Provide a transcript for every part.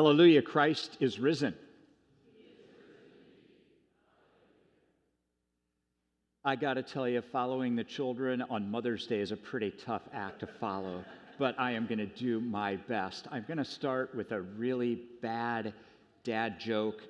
Hallelujah, Christ is risen. I got to tell you, following the children on Mother's Day is a pretty tough act to follow, but I am going to do my best. I'm going to start with a really bad dad joke.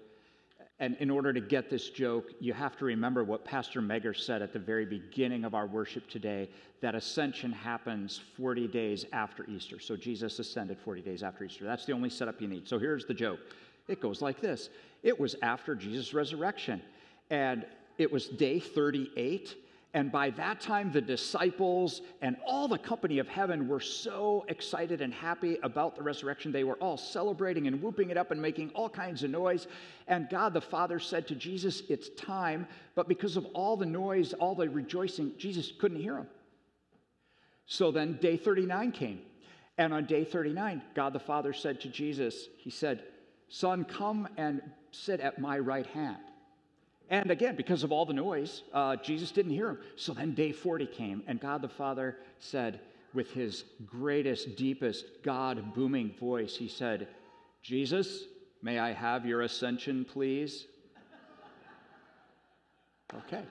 And in order to get this joke, you have to remember what Pastor Megger said at the very beginning of our worship today, that ascension happens 40 days after Easter. So Jesus ascended 40 days after Easter. That's the only setup you need. So here's the joke. It goes like this. It was after Jesus' resurrection, and it was day 38, and by that time the disciples and all the company of heaven were so excited and happy about the resurrection. They were all celebrating and whooping it up and making all kinds of noise. And God the Father said to Jesus, "It's time," but because of all the noise, all the rejoicing, Jesus couldn't hear him. So then day 39 came, and on day 39, God the Father said to Jesus, he said, "Son, come and sit at my right hand." And again, because of all the noise, Jesus didn't hear him. So then day 40 came, and God the Father said, with his greatest, deepest, God-booming voice, he said, "Jesus, may I have your ascension, please?" Okay.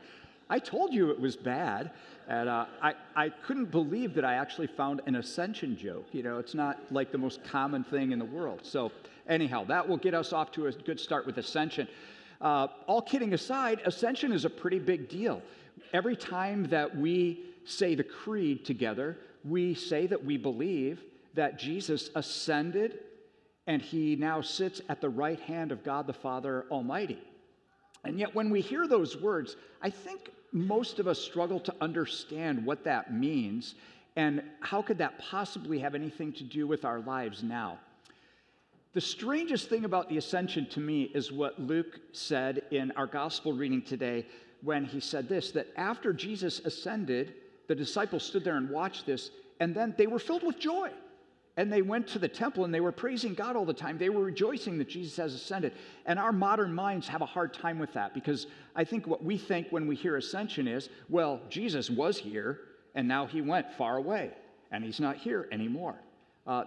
I told you it was bad, and I couldn't believe that I actually found an ascension joke. You know, it's not like the most common thing in the world. So anyhow, that will get us off to a good start with ascension. All kidding aside, ascension is a pretty big deal. Every time that we say the creed together, we say that we believe that Jesus ascended and he now sits at the right hand of God the Father Almighty. And yet when we hear those words, I think most of us struggle to understand what that means and how could that possibly have anything to do with our lives now. The strangest thing about the ascension to me is what Luke said in our gospel reading today when he said this, that after Jesus ascended, the disciples stood there and watched this, and then they were filled with joy. And they went to the temple and they were praising God all the time. They were rejoicing that Jesus has ascended. And our modern minds have a hard time with that because I think what we think when we hear ascension is, well, Jesus was here and now he went far away and he's not here anymore.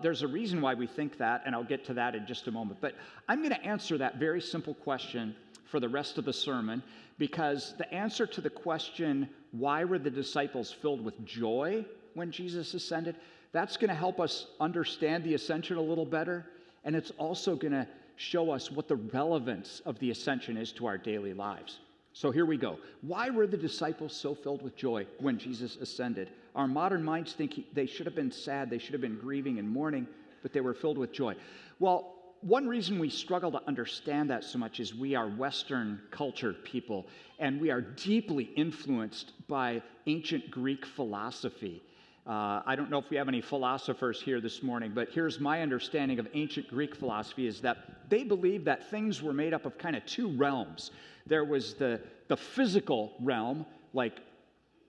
There's a reason why we think that, and I'll get to that in just a moment. But I'm going to answer that very simple question for the rest of the sermon because the answer to the question, why were the disciples filled with joy when Jesus ascended, that's going to help us understand the ascension a little better, and it's also going to show us what the relevance of the ascension is to our daily lives. So here we go. Why were the disciples so filled with joy when Jesus ascended? Our modern minds think they should have been sad, they should have been grieving and mourning, but they were filled with joy. Well, one reason we struggle to understand that so much is we are Western cultured people, and we are deeply influenced by ancient Greek philosophy. I don't know if we have any philosophers here this morning, but here's my understanding of ancient Greek philosophy is that they believed that things were made up of kind of two realms. There was the physical realm, like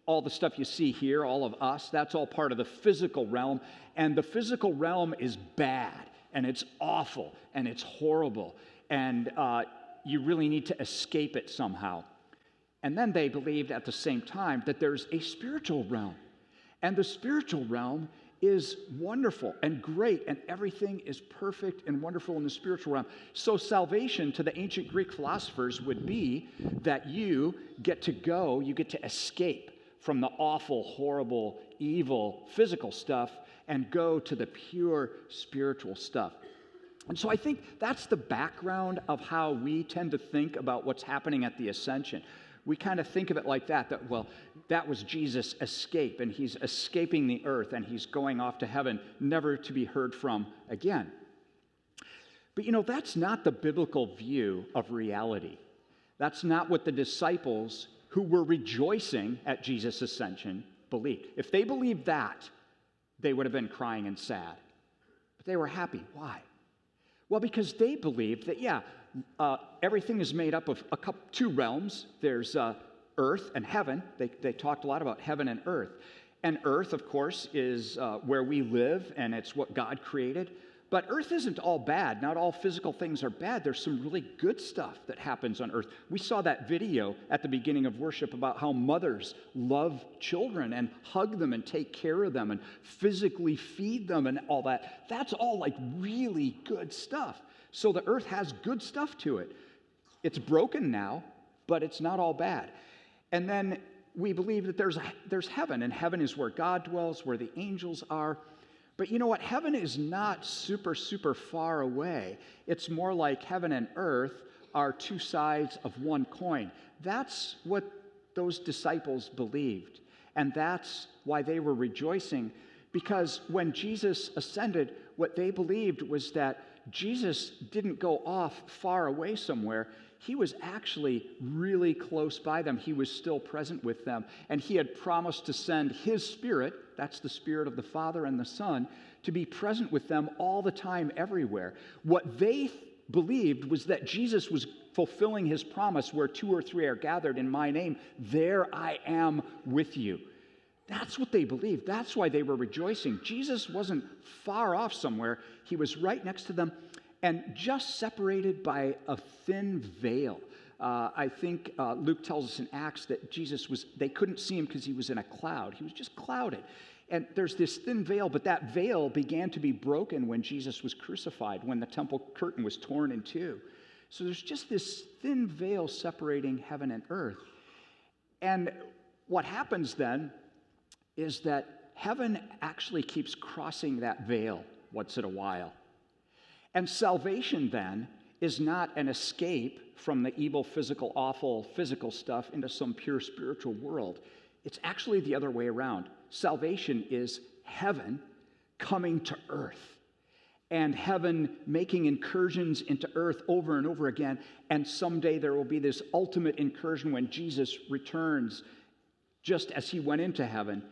all the stuff you see here, all of us, that's all part of the physical realm. And the physical realm is bad, and it's awful, and it's horrible, and you really need to escape it somehow. And then they believed at the same time that there's a spiritual realm. And the spiritual realm is wonderful and great, and everything is perfect and wonderful in the spiritual realm. So salvation to the ancient Greek philosophers would be that you get to escape from the awful, horrible, evil, physical stuff and go to the pure spiritual stuff. And so I think that's the background of how we tend to think about what's happening at the ascension. We kind of think of it like that, well, that was Jesus' escape, and he's escaping the earth, and he's going off to heaven, never to be heard from again. But you know, that's not the biblical view of reality. That's not what the disciples who were rejoicing at Jesus' ascension believed. If they believed that, they would have been crying and sad. But they were happy. Why? Well, because they believed that, everything is made up of two realms. There's earth and heaven. They talked a lot about heaven and earth. And earth, of course, is where we live, and it's what God created. But earth isn't all bad. Not all physical things are bad. There's some really good stuff that happens on earth. We saw that video at the beginning of worship about how mothers love children and hug them and take care of them and physically feed them and all that. That's all like really good stuff. So the earth has good stuff to it. It's broken now, but it's not all bad. And then we believe that there's heaven, and heaven is where God dwells, where the angels are. But you know what? Heaven is not super, super far away. It's more like heaven and earth are two sides of one coin. That's what those disciples believed. And that's why they were rejoicing. Because when Jesus ascended, what they believed was that Jesus didn't go off far away somewhere. He was actually really close by them. He was still present with them. And he had promised to send his Spirit, that's the Spirit of the Father and the Son, to be present with them all the time, everywhere. What they believed was that Jesus was fulfilling his promise, where 2 or 3 are gathered in my name, there I am with you. That's what they believed. That's why they were rejoicing. Jesus wasn't far off somewhere. He was right next to them, and just separated by a thin veil. I think Luke tells us in Acts that they couldn't see him because he was in a cloud. He was just clouded. And there's this thin veil, but that veil began to be broken when Jesus was crucified, when the temple curtain was torn in two. So there's just this thin veil separating heaven and earth. And what happens then is that heaven actually keeps crossing that veil once in a while. And salvation then is not an escape from the evil, physical, awful, physical stuff into some pure spiritual world. It's actually the other way around. Salvation is heaven coming to earth, and heaven making incursions into earth over and over again. And someday there will be this ultimate incursion when Jesus returns, just as he went into heaven,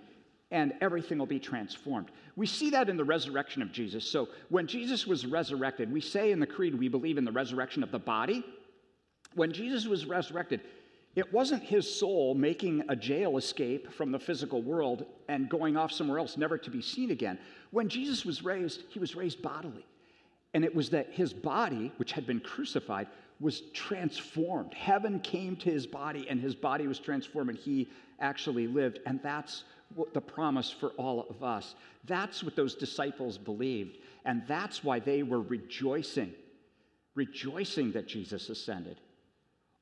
and everything will be transformed. We see that in the resurrection of Jesus. So when Jesus was resurrected, we say in the Creed we believe in the resurrection of the body. When Jesus was resurrected, it wasn't his soul making a jail escape from the physical world and going off somewhere else, never to be seen again. When Jesus was raised, he was raised bodily. And it was that his body, which had been crucified, was transformed. Heaven came to his body, and his body was transformed, and he actually lived. And that's what the promise for all of us. That's what those disciples believed. And that's why they were rejoicing that Jesus ascended.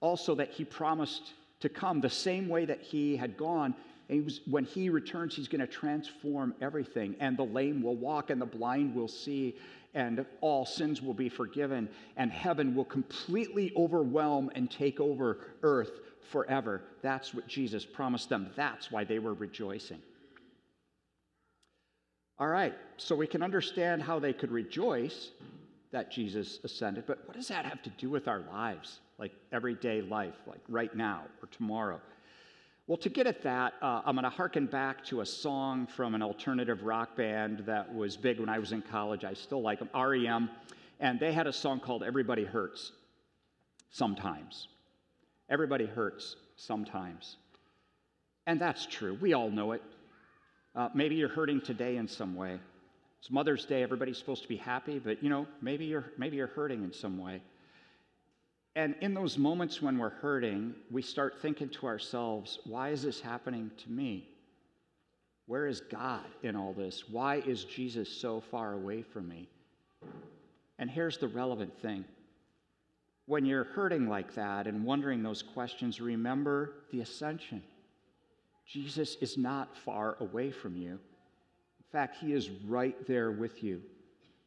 Also, that he promised to come the same way that he had gone. And when he returns, he's going to transform everything. And the lame will walk, and the blind will see, and all sins will be forgiven. And heaven will completely overwhelm and take over earth forever. That's what Jesus promised them. That's why they were rejoicing. All right, so we can understand how they could rejoice that Jesus ascended, but what does that have to do with our lives, like everyday life, like right now or tomorrow? Well, to get at that, I'm going to hearken back to a song from an alternative rock band that was big when I was in college. I still like them, REM, and they had a song called Everybody Hurts Sometimes. Everybody hurts sometimes. And that's true. We all know it. Maybe you're hurting today in some way. It's Mother's Day. Everybody's supposed to be happy, but maybe you're hurting in some way. And in those moments when we're hurting, we start thinking to ourselves, why is this happening to me? Where is God in all this? Why is Jesus so far away from me? And here's the relevant thing. When you're hurting like that and wondering those questions, remember the ascension. Jesus is not far away from you. In fact, he is right there with you,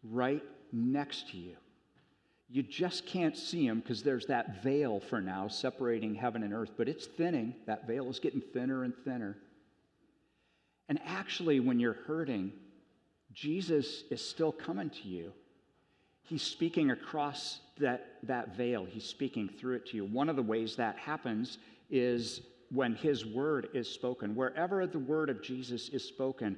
right next to you. You just can't see him because there's that veil for now separating heaven and earth, but it's thinning. That veil is getting thinner and thinner. And actually, when you're hurting, Jesus is still coming to you. He's speaking across that veil. He's speaking through it to you. One of the ways that happens is when his word is spoken. Wherever the word of Jesus is spoken,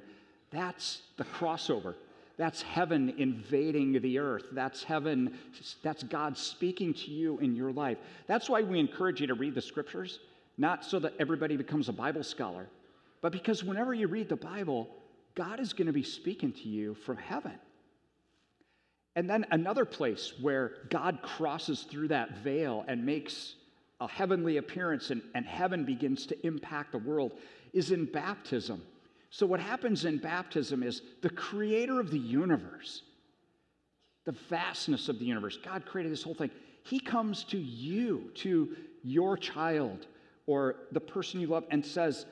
that's the crossover. That's heaven invading the earth. That's heaven, that's God speaking to you in your life. That's why we encourage you to read the scriptures, not so that everybody becomes a Bible scholar, but because whenever you read the Bible, God is going to be speaking to you from heaven. And then another place where God crosses through that veil and makes a heavenly appearance and heaven begins to impact the world is in baptism. So what happens in baptism is the creator of the universe, the vastness of the universe, God created this whole thing. He comes to you, to your child or the person you love and says,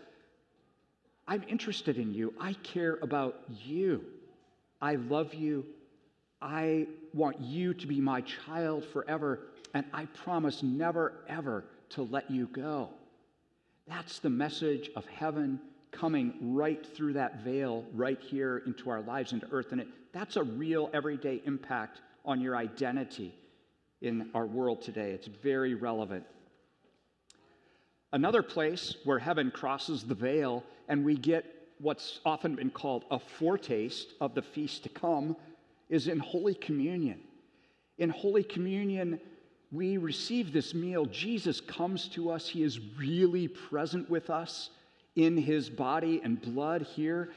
I'm interested in you. I care about you. I love you. I want you to be my child forever, and I promise never, ever to let you go. That's the message of heaven coming right through that veil, right here into our lives, into earth. And that's a real everyday impact on your identity in our world today. It's very relevant. Another place where heaven crosses the veil and we get what's often been called a foretaste of the feast to come is in Holy Communion. In Holy Communion, we receive this meal. Jesus comes to us. He is really present with us in his body and blood here.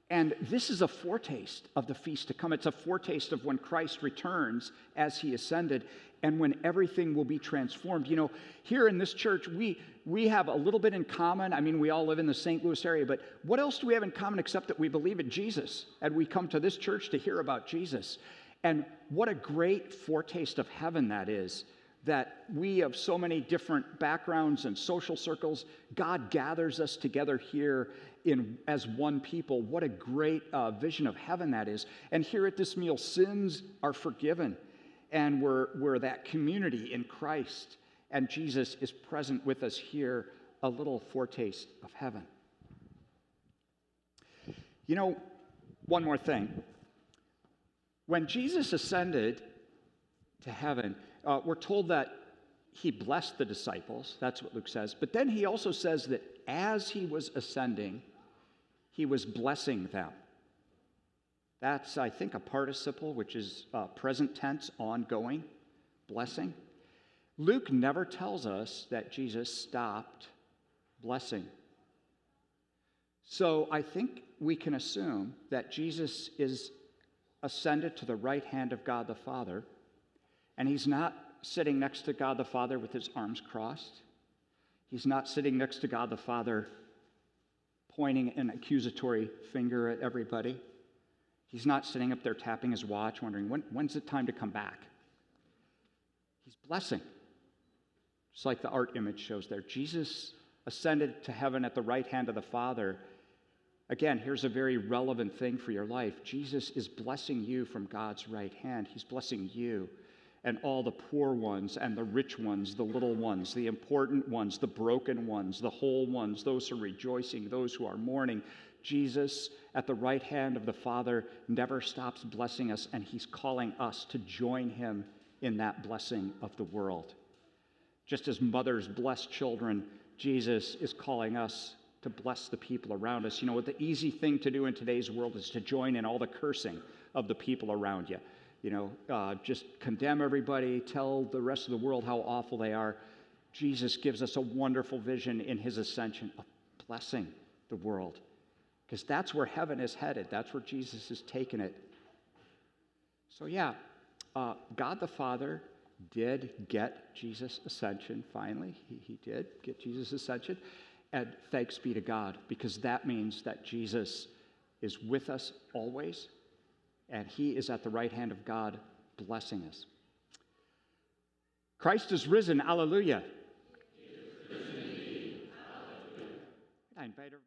And this is a foretaste of the feast to come. It's a foretaste of when Christ returns as he ascended and when everything will be transformed. You know, here in this church, we have a little bit in common. I mean, we all live in the St. Louis area, but what else do we have in common except that we believe in Jesus and we come to this church to hear about Jesus? And what a great foretaste of heaven that is, that we of so many different backgrounds and social circles, God gathers us together here as one people. What a great vision of heaven that is. And here at this meal, sins are forgiven, and we're that community in Christ, and Jesus is present with us here, a little foretaste of heaven. You know, one more thing. When Jesus ascended to heaven, we're told that he blessed the disciples. That's what Luke says. But then he also says that as he was ascending, he was blessing them. That's, I think, a participle, which is present tense, ongoing, blessing. Luke never tells us that Jesus stopped blessing. So I think we can assume that Jesus is ascended to the right hand of God the Father, and he's not sitting next to God the Father with his arms crossed. He's not sitting next to God the Father pointing an accusatory finger at everybody. He's not sitting up there tapping his watch, wondering, when's it time to come back? He's blessing. Just like the art image shows there. Jesus ascended to heaven at the right hand of the Father. Again, here's a very relevant thing for your life. Jesus is blessing you from God's right hand. He's blessing you and all the poor ones and the rich ones, the little ones, the important ones, the broken ones, the whole ones, those who are rejoicing, those who are mourning. Jesus, at the right hand of the Father, never stops blessing us, and he's calling us to join him in that blessing of the world. Just as mothers bless children, Jesus is calling us to bless the people around us. You know, the easy thing to do in today's world is to join in all the cursing of the people around you. You know, just condemn everybody, tell the rest of the world how awful they are. Jesus gives us a wonderful vision in his ascension of blessing the world, because that's where heaven is headed. That's where Jesus is taking it. So yeah, God the Father did get Jesus' ascension finally. He did get Jesus' ascension. And thanks be to God, because that means that Jesus is with us always, and he is at the right hand of God blessing us. Christ is risen. Alleluia. He is risen indeed. Alleluia. I invite everybody.